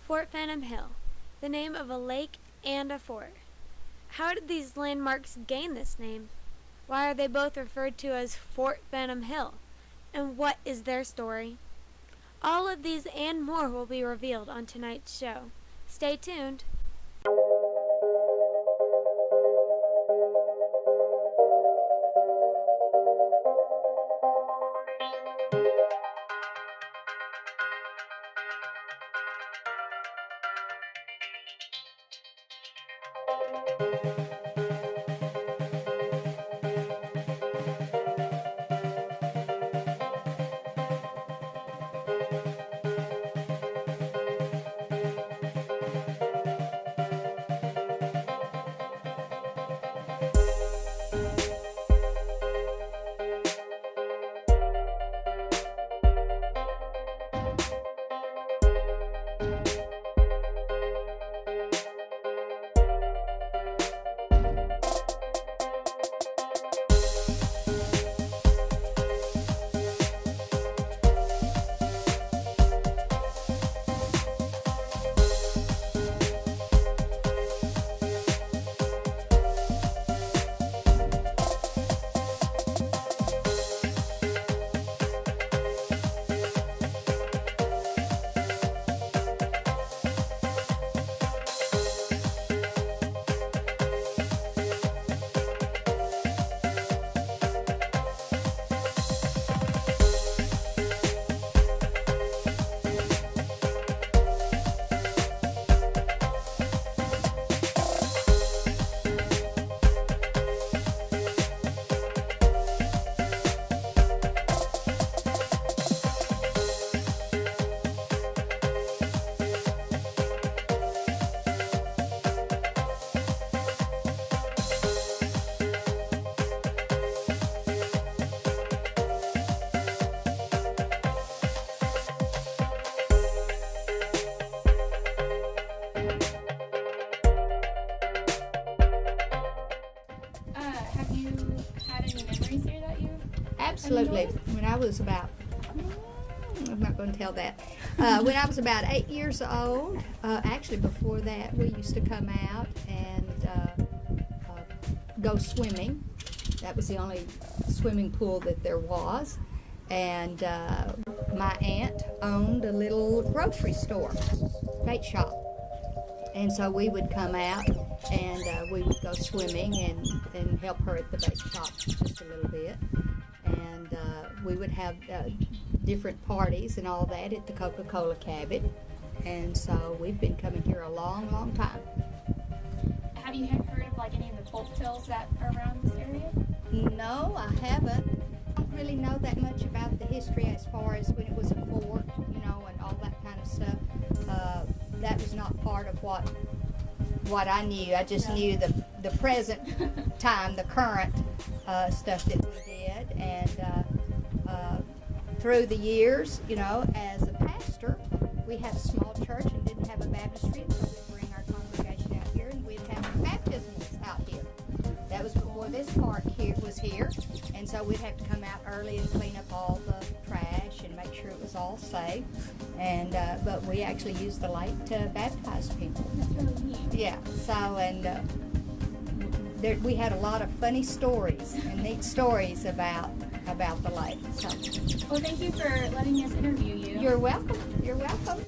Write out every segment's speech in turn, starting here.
Fort Phantom Hill, the name of a lake and a fort. How did these landmarks gain this name? Why are they both referred to as Fort Phantom Hill? And what is their story? All of these and more will be revealed on tonight's show. Stay tuned. Have you had any memories here that you Absolutely. enjoyed? When I was about, I'm not going to tell that. When I was about 8 years old, actually before that, we used to come out and go swimming. That was the only swimming pool that there was. And my aunt owned a little grocery store, bait shop. And so we would come out and we would go swimming and help her at the bait shop just a little bit. And we would have different parties and all that at the Coca-Cola cabin. And so we've been coming here a long, long time. Have you heard of like any of the folk tales that are around this area? No, I haven't. I don't really know that much about the history as far as when it was a fort, you know, and all that kind of stuff. That was not part of what I knew. I just knew the present time, the current stuff that we did. And through the years, you know, as a pastor, we had a small church and didn't have a baptistry, so we'd bring our congregation out here and we'd have baptisms out here. That was before this park here was here, and so we'd have to come out early and clean up all the trash and make sure it was all safe. And but we actually used the lake to baptize people. That's really neat. Yeah. So we had a lot of funny stories and neat stories about the lake. So Well, thank you for letting us interview you. you're welcome. You're welcome.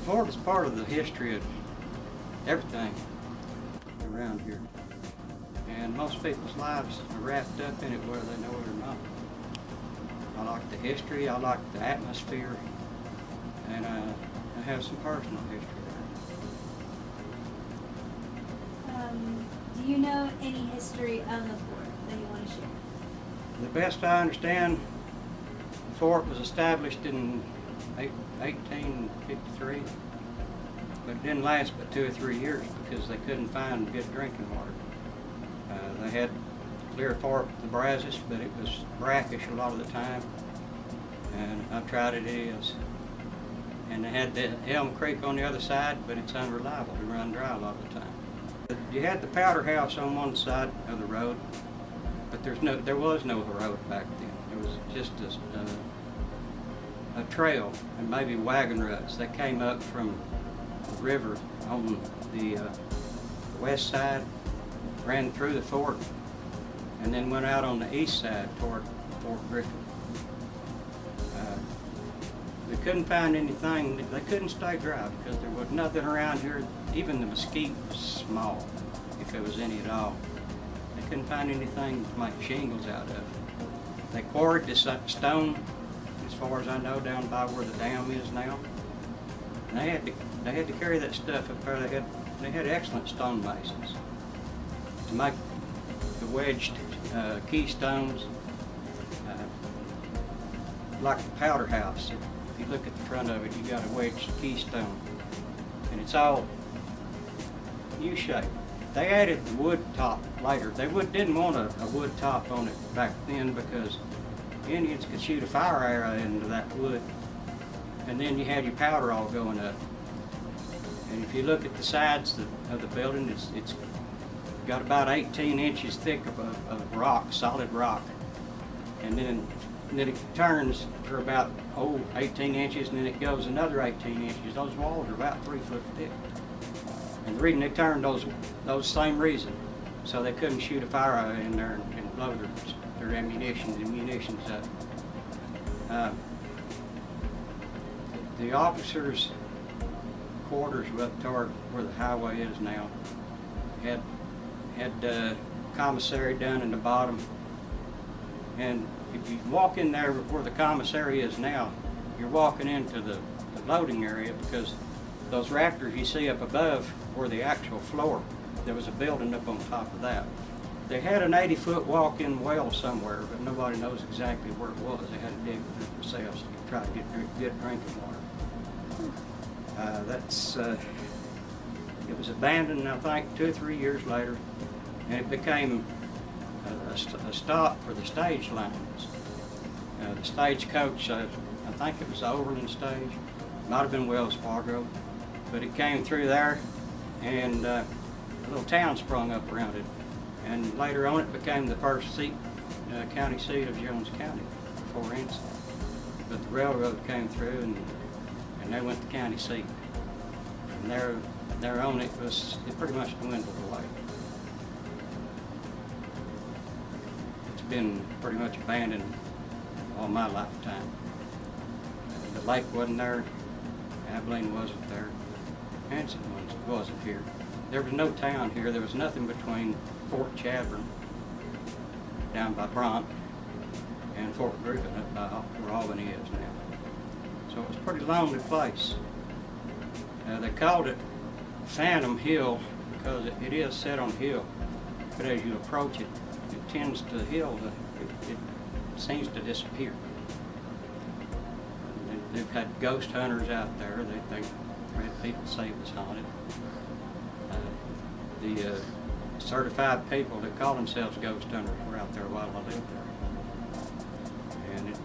fort is part of the history of everything around here. And most people's lives are wrapped up in it whether they know it or not. I like the history, I like the atmosphere, and I have some personal history there. Do you know any history of the fort that you want to share? The best I understand, the fort was established in 1853, but it didn't last but 2 or 3 years because they couldn't find good drinking water. They had clear fort the Brazos, but it was brackish a lot of the time, and I've tried it is. And they had the Elm Creek on the other side, but it's unreliable to run dry a lot of the time. You had the powder house on one side of the road, but there was no road back then. It was just a trail and maybe wagon ruts that came up from the river on the west side, ran through the fort, and then went out on the east side toward Fort Griffin. They couldn't find anything. They couldn't stay dry because there was nothing around here. Even the mesquite was small, if there was any at all. They couldn't find anything to make shingles out of. They quarried this stone, as far as I know, down by where the dam is now. And they had to carry that stuff up there. They had excellent stonemasons to make the wedged keystones, like the powder house. If you look at the front of it, you got a wedged keystone, and it's all U-shaped. They added the wood top later. They didn't want a wood top on it back then because Indians could shoot a fire arrow into that wood, and then you had your powder all going up. And if you look at the sides of the building, it's got about 18 inches thick of rock, solid rock, and then it turns for about 18 inches, and then it goes another 18 inches. Those walls are about 3 foot thick. And the reason they turned those same reason, so they couldn't shoot a fire arrow in there and blow their munitions up. The officers' quarters were up toward where the highway is now. Had commissary down in the bottom, and if you walk in there where the commissary is now, you're walking into the loading area because those rafters you see up above were the actual floor. There was a building up on top of that. They had an 80-foot walk-in well somewhere, but nobody knows exactly where it was. They had to dig it themselves to try to get good drinking water. It was abandoned, I think, 2 or 3 years later, and it became a stop for the stage lines. The stagecoach, I think it was the Overland stage, might have been Wells Fargo, but it came through there, and a little town sprung up around it. And later on, it became the first county seat of Jones County before Ensign. But the railroad came through, and they went to county seat. And there on it pretty much dwindled away. It's been pretty much abandoned all my lifetime. The lake wasn't there, Abilene wasn't there, Ensign wasn't here. There was no town here. There was nothing between Fort Chadbourne down by Bront and Fort Griffin up by where Albany is now. So it was a pretty lonely place. They called it Phantom Hill because it is set on a hill, but as you approach it, it tends to the hill, it seems to disappear. They've had ghost hunters out there. They had people say it was haunted. The certified people that call themselves ghost hunters were out there while I lived there. And it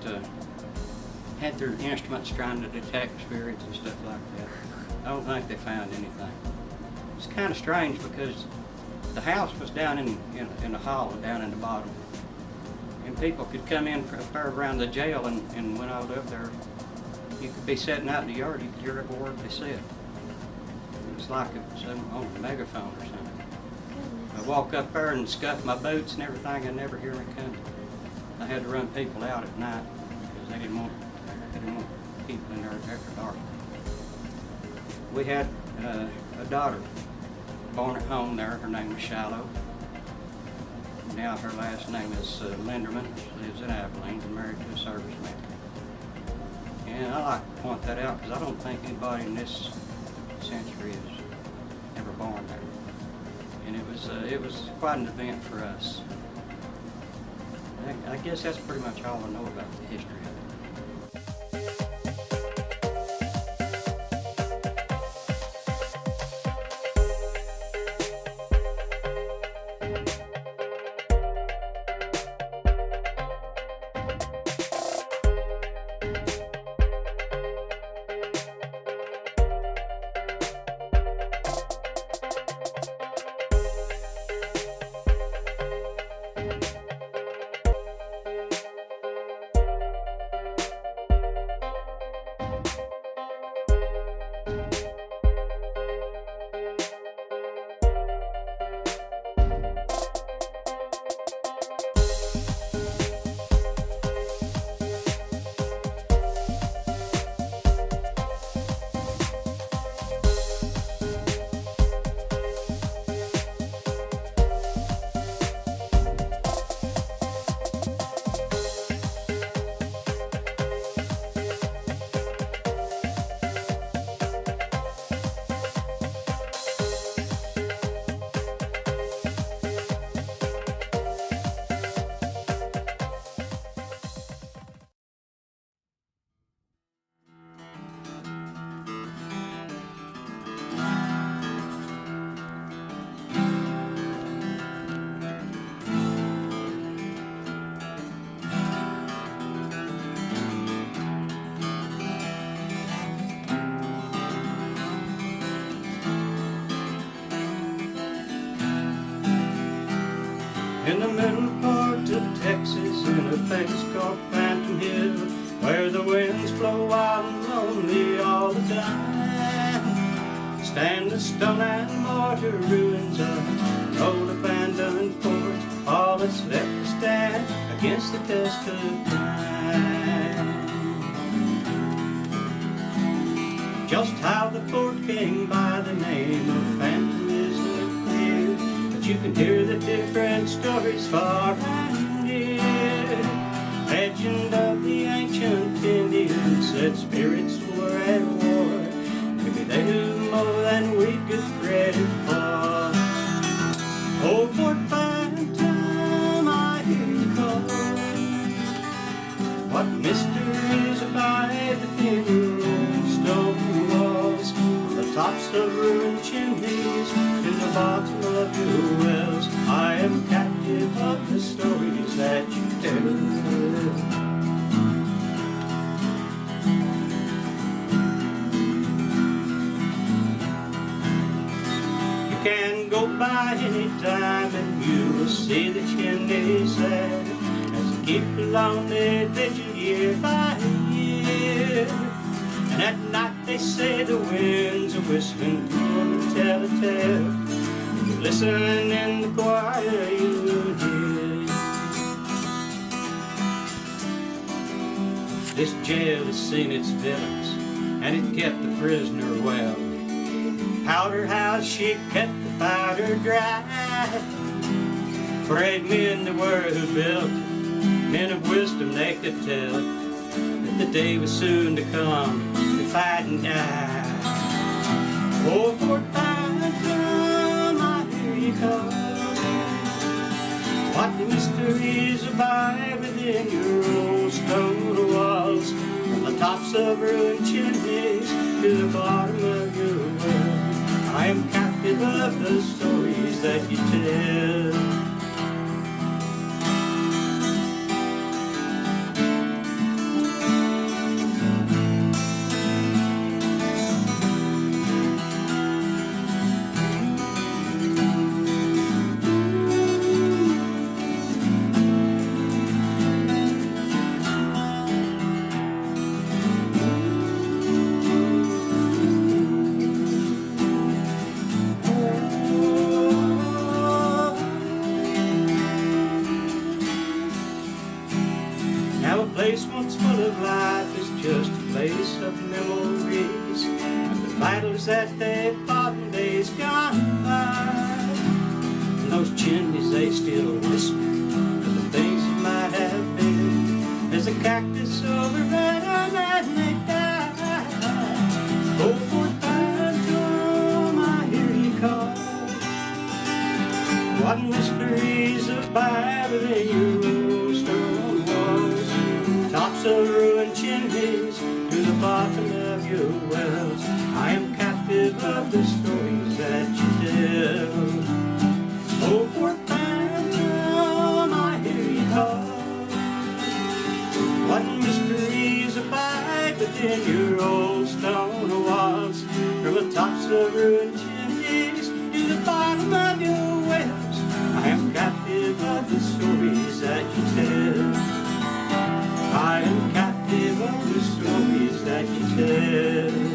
had their instruments trying to detect spirits and stuff like that. I don't think they found anything. It's kind of strange because the house was down in the hall, down in the bottom. And people could come in up there around the jail, and when I lived there, you could be sitting out in the yard, you could hear every word they said. It was like it was on a megaphone or something. I walk up there and scuff my boots and everything, and never hear me coming. I had to run people out at night because they didn't want people in there after dark. we had a daughter born at home there. Her name was Shallow. Now her last name is Linderman. She lives in Abilene and married to a serviceman. And I like to point that out because I don't think anybody in this century is ever born there. And it was quite an event for us. I guess that's pretty much all I know about the history of it. In the middle part of Texas, in a place called Phantom Hill, where the winds blow wild and lonely all the time, stand the stone and mortar ruins of old abandoned forts, all that's left to stand against the test of time. Just how the fort came by the name of Phantom isn't clear, but you can hear the different stories far and near. Legend of the ancient Indians said spirits were at war. Maybe they knew more than we could credit for. Oh, Fort Phantom, I hear you call. What mysteries abide within your old stone walls, from the tops of ruined chimneys to the bottom of your wells? I am captive of the stories that you tell. You can go by any time and you will see the chimneys there, as they keep a lonely vigil year by year. And at night they say the winds are whistling through and tell a tale. If you listen in the choir, you will hear. This jail has seen its villains, and it kept the prisoner well. Powder house, she kept the powder dry. Brave men there were who built, men of wisdom they could tell, that the day was soon to come to fight and die. Oh, Fort Phantom, I hear you call. What mysteries abide within your old stone walls, from the tops of ruined chimneys to the bottom of your well? I am captive of the stories that you tell. battles that they fought in days gone by. And those chimneys, they still whisper of the things that might have been. There's a cactus over red and they die. Oh, Fort Phantom, I hear you call. What mysteries abide within your old stone walls, tops of ruined chimneys to the bottom of your wells. I am captive of the stories that you tell. Oh, Fort Phantom, I hear you call. What mysteries abide within your old stone walls, from the tops of ruined chimneys to the bottom of your wells. I am captive of the stories that you tell. I am captive of the stories that you tell.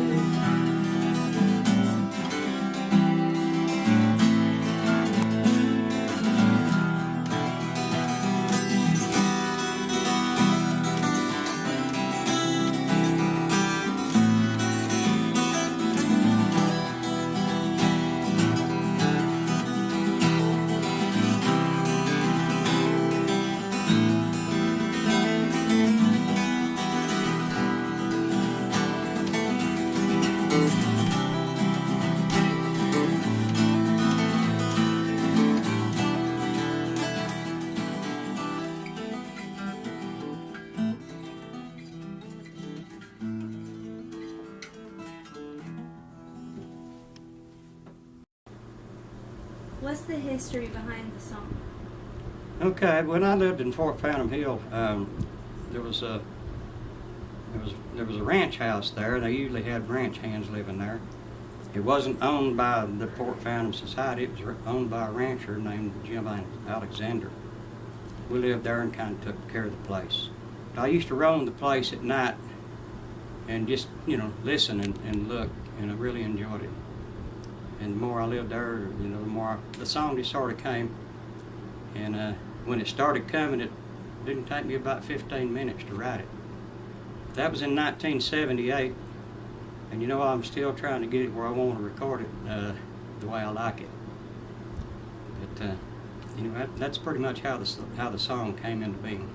What's the history behind the song? Okay, when I lived in Fort Phantom Hill, there was a ranch house there. They usually had ranch hands living there. It wasn't owned by the Fort Phantom Society. It was owned by a rancher named Jim Alexander. We lived there and kind of took care of the place. I used to roam the place at night and just, listen and look, and I really enjoyed it. And the more I lived there, the more the song just sort of came. And when it started coming, it didn't take me about 15 minutes to write it. That was in 1978, and I'm still trying to get it where I want to record it the way I like it. But that's pretty much how the song came into being.